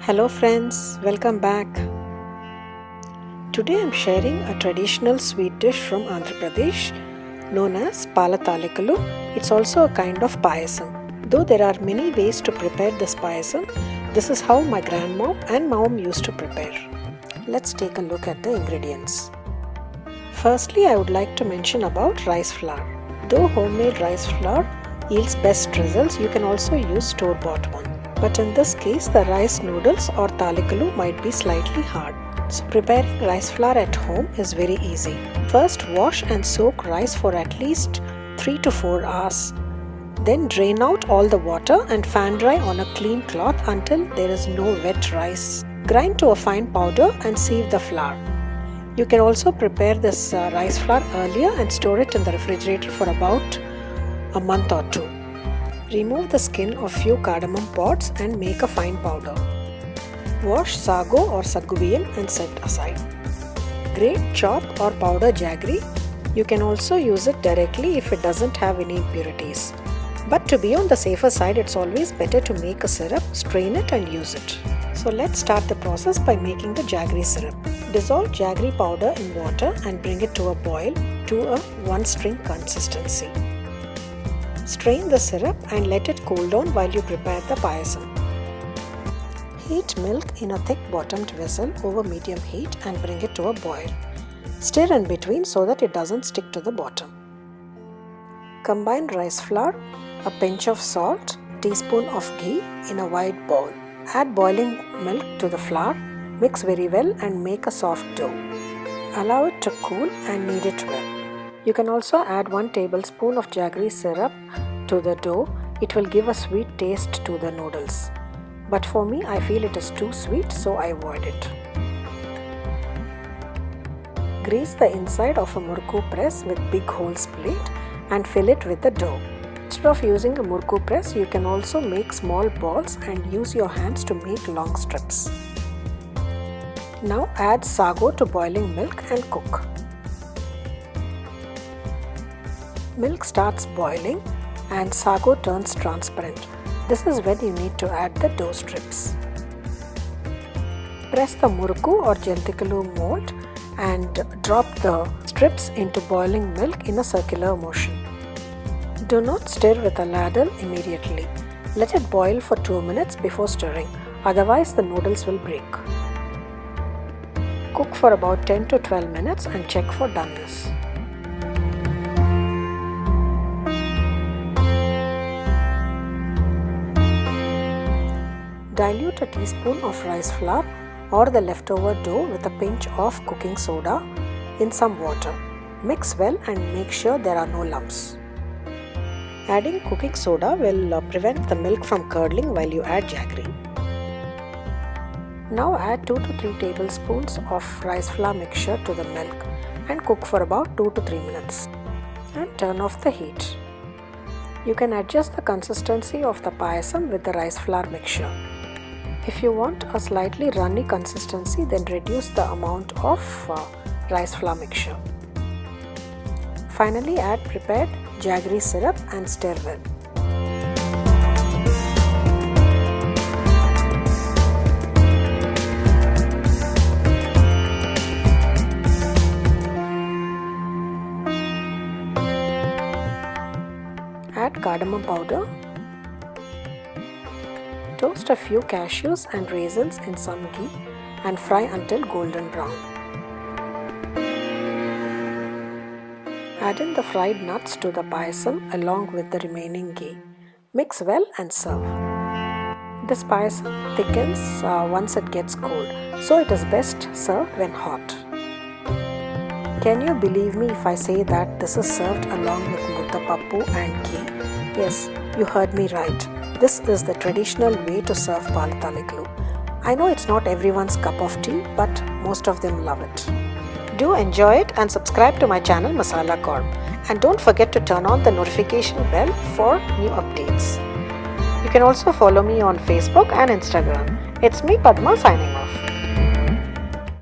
Hello friends, welcome back. Today I am sharing a traditional sweet dish from Andhra Pradesh known as Palathalikalu. It's also a kind of Payasam. Though there are many ways to prepare this Payasam, this is how my grandmom and mom used to prepare. Let's take a look at the ingredients. Firstly, I would like to mention about rice flour. Though homemade rice flour yields best results, you can also use store-bought one. But in this case, the rice noodles or Thalikalu might be slightly hard. So preparing rice flour at home is very easy. First, wash and soak rice for at least 3 to 4 hours. Then drain out all the water and fan dry on a clean cloth until there is no wet rice. Grind to a fine powder and sieve the flour. You can also prepare this rice flour earlier and store it in the refrigerator for about a month or two. Remove the skin of few cardamom pods and make a fine powder. Wash Sago or Saggubiyyum and set aside. Grate, chop or powder jaggery. You can also use it directly if it doesn't have any impurities. But to be on the safer side, it's always better to make a syrup, strain it and use it. So let's start the process by making the jaggery syrup. Dissolve jaggery powder in water and bring it to a boil to a one-string consistency. Strain the syrup and let it cool down while you prepare the payasam. Heat milk in a thick bottomed vessel over medium heat and bring it to a boil. Stir in between so that it doesn't stick to the bottom. Combine rice flour, a pinch of salt, teaspoon of ghee in a wide bowl. Add boiling milk to the flour, mix very well and make a soft dough. Allow it to cool and knead it well. You can also add 1 tablespoon of jaggery syrup to the dough. It will give a sweet taste to the noodles. But for me, I feel it is too sweet, so I avoid it. Grease the inside of a murku press with big holes plate and fill it with the dough. Instead of using a murku press, you can also make small balls and use your hands to make long strips. Now add sago to boiling milk and cook. Milk starts boiling and sago turns transparent. This is when you need to add the dough strips. Press the murku or Thalikalu mold and drop the strips into boiling milk in a circular motion. Do not stir with a ladle immediately. Let it boil for 2 minutes before stirring, otherwise the noodles will break. Cook for about 10 to 12 minutes and check for doneness. Dilute a teaspoon of rice flour or the leftover dough with a pinch of cooking soda in some water. Mix well and make sure there are no lumps. Adding cooking soda will prevent the milk from curdling while you add jaggery. Now add 2 to 3 tablespoons of rice flour mixture to the milk and cook for about 2 to 3 minutes. And turn off the heat. You can adjust the consistency of the payasam with the rice flour mixture. If you want a slightly runny consistency, then reduce the amount of rice flour mixture. Finally, add prepared jaggery syrup and stir well. Add cardamom powder. Toast a few cashews and raisins in some ghee and fry until golden brown. Add in the fried nuts to the payasam along with the remaining ghee. Mix well and serve. This payasam thickens once it gets cold, so it is best served when hot. Can you believe me if I say that this is served along with muddapappu and ghee? Yes, you heard me right. This is the traditional way to serve Palathalikalu. I know it's not everyone's cup of tea, but most of them love it. Do enjoy it and subscribe to my channel MasalaKorb. And don't forget to turn on the notification bell for new updates. You can also follow me on Facebook and Instagram. It's me, Padma, signing off.